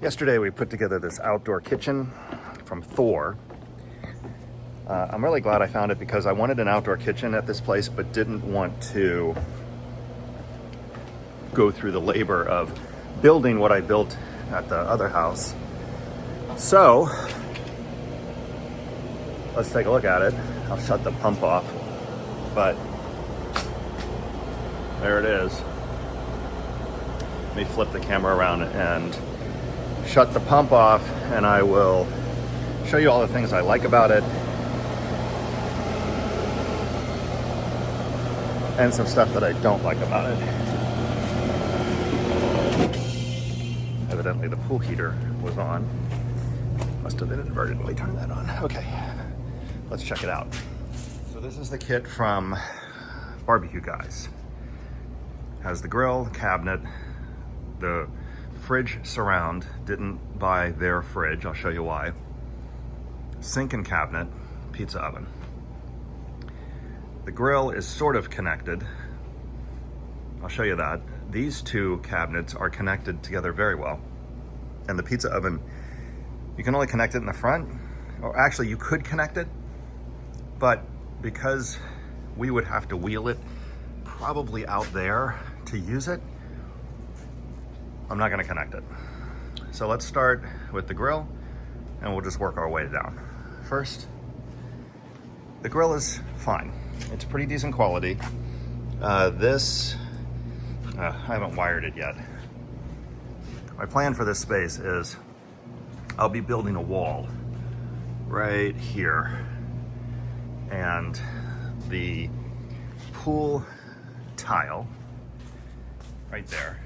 Yesterday we put together this outdoor kitchen from Thor. I'm really glad I found it because I wanted an outdoor kitchen at this place but didn't want to go through the labor of building what I built at the other house. So let's take a look at it. I'll shut the pump off, but there it is. Let me flip the camera around and shut the pump off, and I will show you all the things I like about it and some stuff that I don't like about it. Evidently the pool heater was on. Must have inadvertently turned that on. Okay, let's check it out. So this is the kit from BBQ Guys. Has the grill, cabinet, the fridge surround. Didn't buy their fridge, I'll show you why. Sink and cabinet, pizza oven. The grill is sort of connected. I'll show you that. These two cabinets are connected together very well. And the pizza oven, you can only connect it in the front, or actually you could connect it, but because we would have to wheel it probably out there to use it, I'm not gonna connect it. So let's start with the grill and we'll just work our way down. First, the grill is fine. It's pretty decent quality. I haven't wired it yet. My plan for this space is I'll be building a wall right here, and the pool tile right there.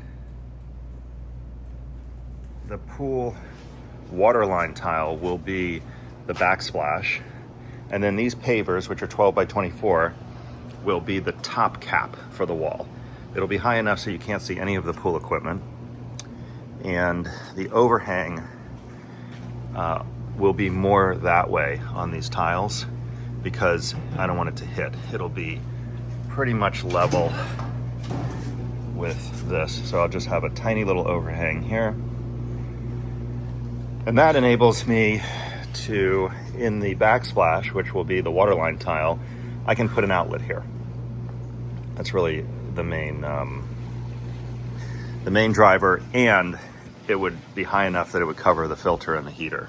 The pool waterline tile will be the backsplash, and then these pavers, which are 12 by 24, will be the top cap for the wall. It'll be high enough so you can't see any of the pool equipment, and the overhang will be more that way on these tiles because I don't want it to hit. It'll be pretty much level with this, so I'll just have a tiny little overhang here. And that enables me to, in the backsplash, which will be the waterline tile, I can put an outlet here. That's really the main driver, and it would be high enough that it would cover the filter and the heater.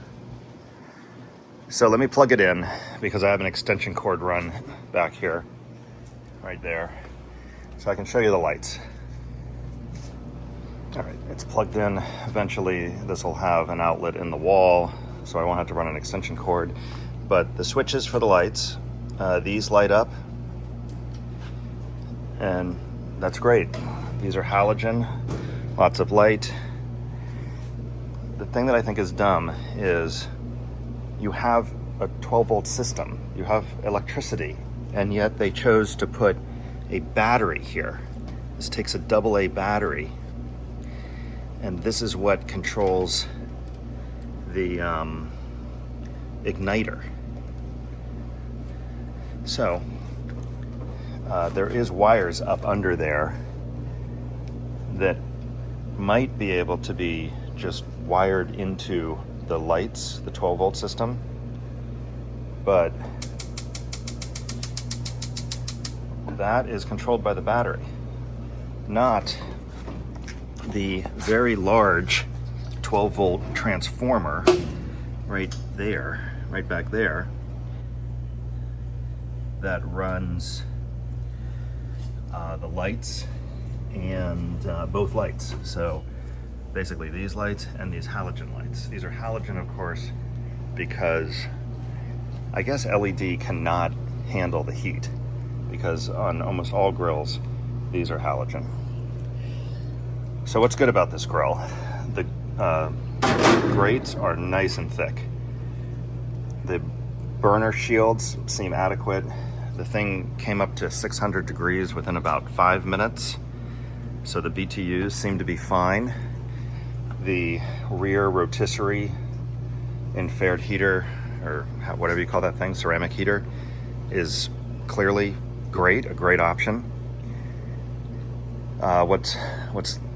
So let me plug it in because I have an extension cord run back here, right there, so I can show you the lights. All right, it's plugged in. Eventually this will have an outlet in the wall, so I won't have to run an extension cord. But the switches for the lights, these light up, and that's great. These are halogen, lots of light. The thing that I think is dumb is you have a 12-volt system, you have electricity, and yet they chose to put a battery here. This takes a AA battery, and this is what controls the igniter. So there is wires up under there that might be able to be just wired into the lights, the 12-volt system, but that is controlled by the battery, not the very large 12-volt transformer right there, right back there, that runs the lights and both lights. So basically these lights and these halogen lights. These are halogen, of course, because I guess LED cannot handle the heat, because on almost all grills, these are halogen. So what's good about this grill? The grates are nice and thick. The burner shields seem adequate. The thing came up to 600 degrees within about 5 minutes. So the BTUs seem to be fine. The rear rotisserie infrared heater, or whatever you call that thing, ceramic heater, is clearly great, a great option. What's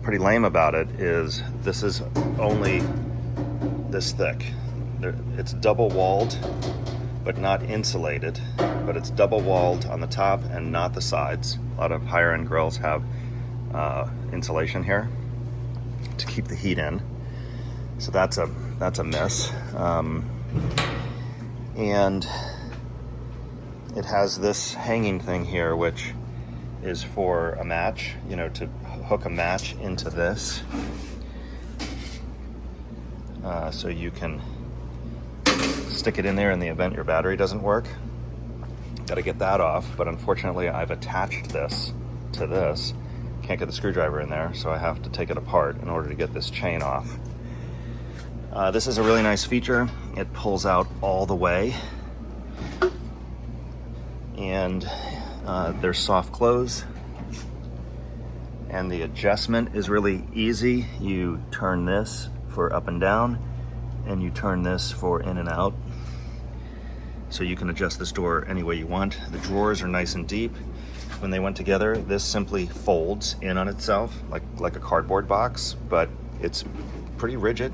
pretty lame about it is this is only this thick. It's double walled, but not insulated, but it's double walled on the top and not the sides. A lot of higher end grills have insulation here to keep the heat in. So that's a miss. And it has this hanging thing here, which is for a match, you know, to hook a match into this. So you can stick it in there in the event your battery doesn't work. Got to get that off, but unfortunately I've attached this to this. Can't get the screwdriver in there, so I have to take it apart in order to get this chain off. This is a really nice feature. It pulls out all the way, and there's soft close, and the adjustment is really easy. You turn this for up and down, and you turn this for in and out. So you can adjust this door any way you want. The drawers are nice and deep. When they went together, this simply folds in on itself like a cardboard box, but it's pretty rigid.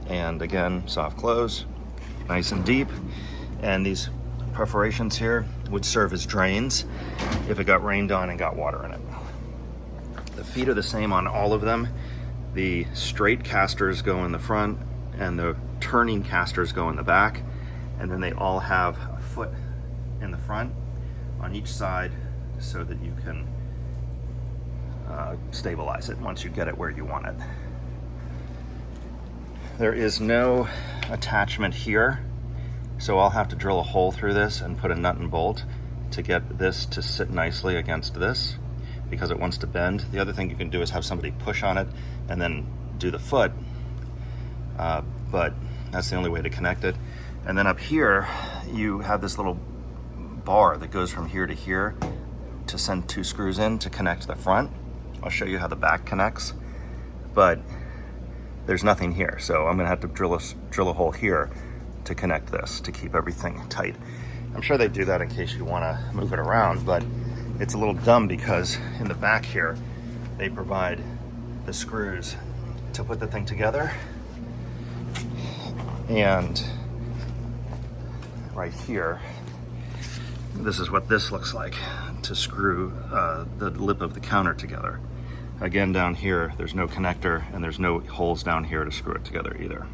And again, soft close, nice and deep. And these perforations here would serve as drains if it got rained on and got water in it. The feet are the same on all of them. The straight casters go in the front and the turning casters go in the back. And then they all have a foot in the front on each side so that you can stabilize it once you get it where you want it. There is no attachment here, so I'll have to drill a hole through this and put a nut and bolt to get this to sit nicely against this because it wants to bend. The other thing you can do is have somebody push on it and then do the foot, but that's the only way to connect it. And then up here, you have this little bar that goes from here to here to send 2 screws in to connect the front. I'll show you how the back connects, but there's nothing here. So I'm gonna have to drill a hole here to connect this, to keep everything tight. I'm sure they do that in case you wanna move it around, but it's a little dumb because in the back here, they provide the screws to put the thing together. And right here, this is what this looks like to screw the lip of the counter together. Again, down here, there's no connector and there's no holes down here to screw it together either.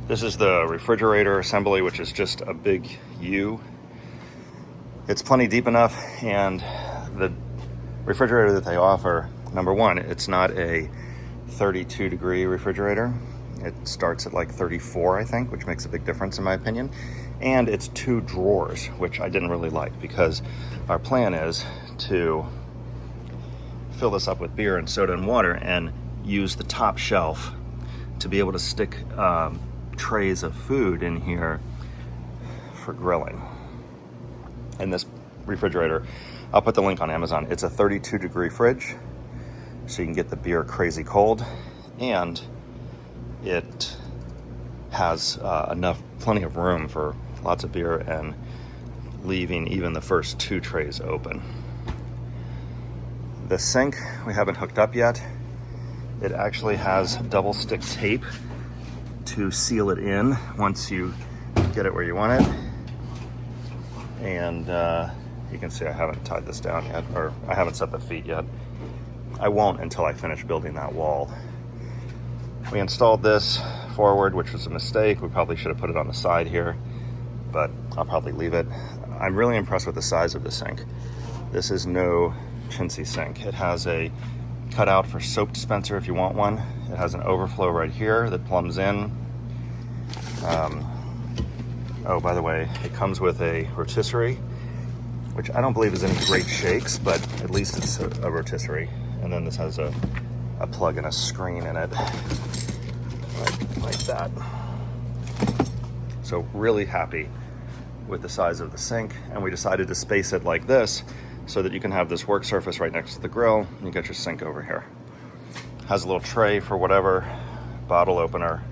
This is the refrigerator assembly, which is just a big U. It's plenty deep enough, and the refrigerator that they offer, number one, it's not a 32-degree refrigerator. It starts at like 34, I think, which makes a big difference in my opinion. And it's 2 drawers, which I didn't really like because our plan is to fill this up with beer and soda and water and use the top shelf to be able to stick trays of food in here for grilling. And this refrigerator, I'll put the link on Amazon. It's a 32-degree fridge, so you can get the beer crazy cold, and it has plenty of room for lots of beer and leaving even the first 2 trays open. The sink we haven't hooked up yet. It actually has double stick tape to seal it in once you get it where you want it. And you can see I haven't tied this down yet, or I haven't set the feet yet. I won't until I finish building that wall. We installed this forward, which was a mistake. We probably should have put it on the side here, but I'll probably leave it. I'm really impressed with the size of the sink. This is no chintzy sink. It has a cutout for soap dispenser if you want one. It has an overflow right here that plumbs in. Oh, by the way, it comes with a rotisserie, which I don't believe is any great shakes, but at least it's a rotisserie. And then this has a plug and a screen in it, like that. So really happy with the size of the sink, and we decided to space it like this so that you can have this work surface right next to the grill, and you got your sink over here. Has a little tray for whatever, bottle opener.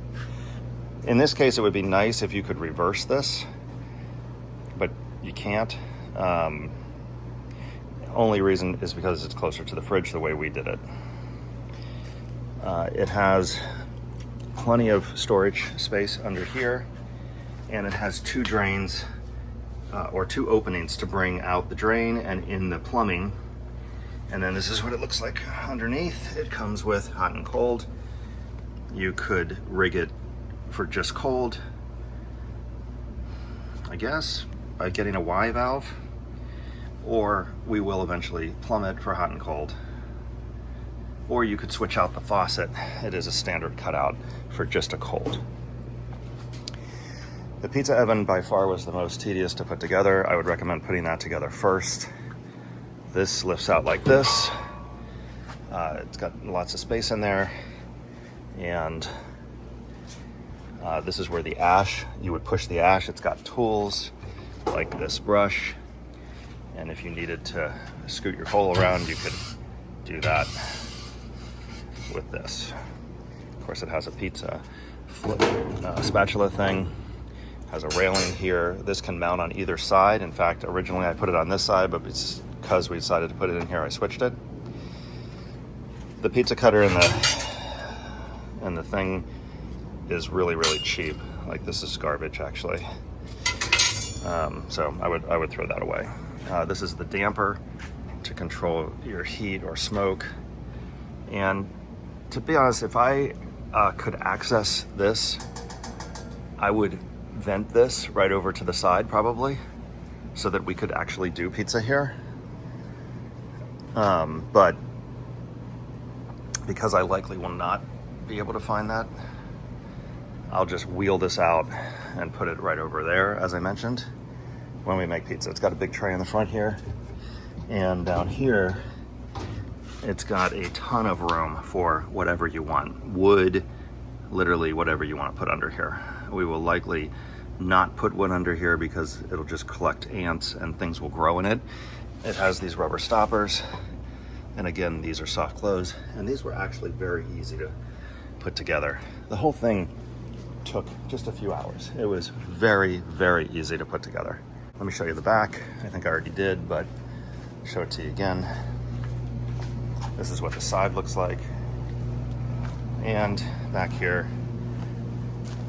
In this case, it would be nice if you could reverse this, but you can't. Only reason is because it's closer to the fridge the way we did it. It has plenty of storage space under here, and it has two drains or two openings to bring out the drain and in the plumbing. And then this is what it looks like underneath. It comes with hot and cold. You could rig it for just cold, I guess, by getting a Y valve, or we will eventually plumb it for hot and cold. Or you could switch out the faucet. It is a standard cutout for just a cold. The pizza oven by far was the most tedious to put together. I would recommend putting that together first. This lifts out like this. It's got lots of space in there. And this is where the ash, you would push the ash. It's got tools like this brush. And if you needed to scoot your coal around, you could do that with this. Of course, it has a pizza flip spatula thing. Has a railing here. This can mount on either side. In fact, originally I put it on this side, but it's because we decided to put it in here, I switched it. The pizza cutter and the thing is really, really cheap. Like, this is garbage, actually. So I would throw that away. This is the damper to control your heat or smoke. And to be honest, if I could access this, I would vent this right over to the side probably, so that we could actually do pizza here. But because I likely will not be able to find that, I'll just wheel this out and put it right over there, as I mentioned, when we make pizza. It's got a big tray in the front here, and down here it's got a ton of room for whatever you want. Wood, literally whatever you want to put under here. We will likely not put wood under here because it'll just collect ants and things will grow in it. It has these rubber stoppers, and again, these are soft close, and these were actually very easy to put together. The whole thing took just a few hours. It was very, very easy to put together. Let me show you the back. I think I already did, but I'll show it to you again. This is what the side looks like. And back here,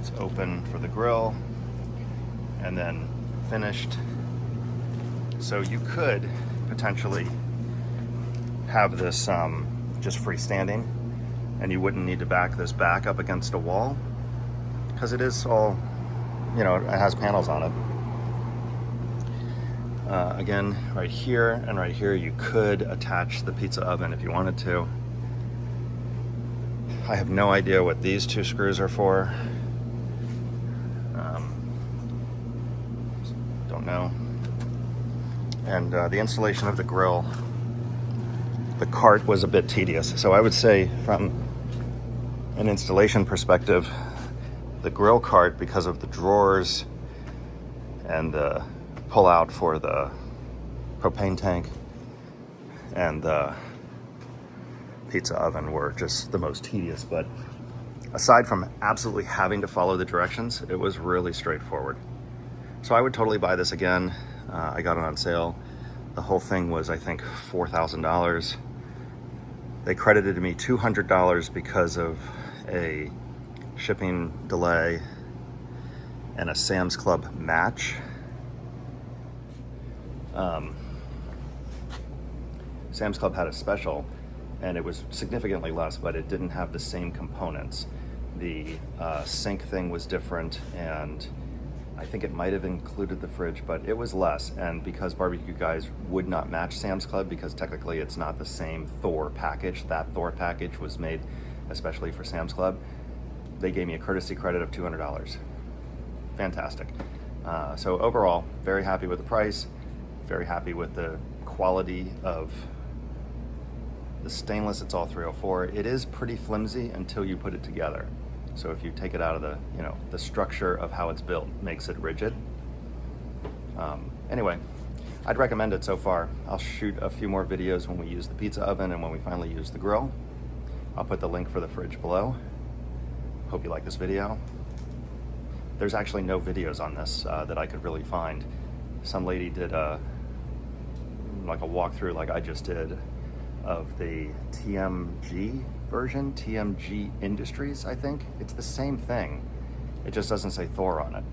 it's open for the grill and then finished. So you could potentially have this just freestanding, and you wouldn't need to back this back up against a wall, because it is all, you know, it has panels on it. Again, right here and right here, you could attach the pizza oven if you wanted to. I have no idea what these two screws are for. Don't know. And the installation of the grill, the cart was a bit tedious. So I would say from an installation perspective, the grill cart, because of the drawers and the pull out for the propane tank and the pizza oven, were just the most tedious. But aside from absolutely having to follow the directions, it was really straightforward. So I would totally buy this again. I got it on sale. The whole thing was, I think, $4,000. They credited me $200 because of a shipping delay and a Sam's Club match. Sam's Club had a special, and it was significantly less, but it didn't have the same components. The sink thing was different, and I think it might have included the fridge, but it was less. And because BBQ Guys would not match Sam's Club, because technically it's not the same Thor package, that Thor package was made especially for Sam's Club, they gave me a courtesy credit of $200. Fantastic. So overall, very happy with the price, very happy with the quality of the stainless. It's all 304. It is pretty flimsy until you put it together. So if you take it out of the, you know, the structure of how it's built makes it rigid. Anyway, I'd recommend it so far. I'll shoot a few more videos when we use the pizza oven and when we finally use the grill. I'll put the link for the fridge below. Hope you like this video. There's actually no videos on this that I could really find. Some lady did like a walkthrough like I just did of the TMG version, TMG Industries, I think. It's the same thing. It just doesn't say Thor on it.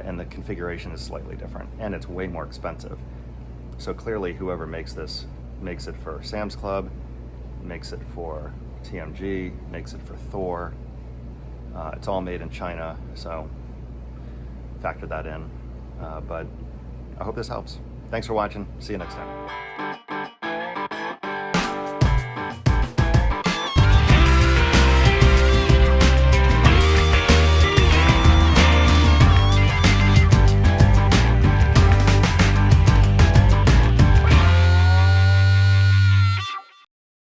And the configuration is slightly different, and it's way more expensive. So clearly whoever makes this makes it for Sam's Club, makes it for TMG, makes it for Thor. It's all made in China, so factor that in. But I hope this helps. Thanks for watching. See you next time.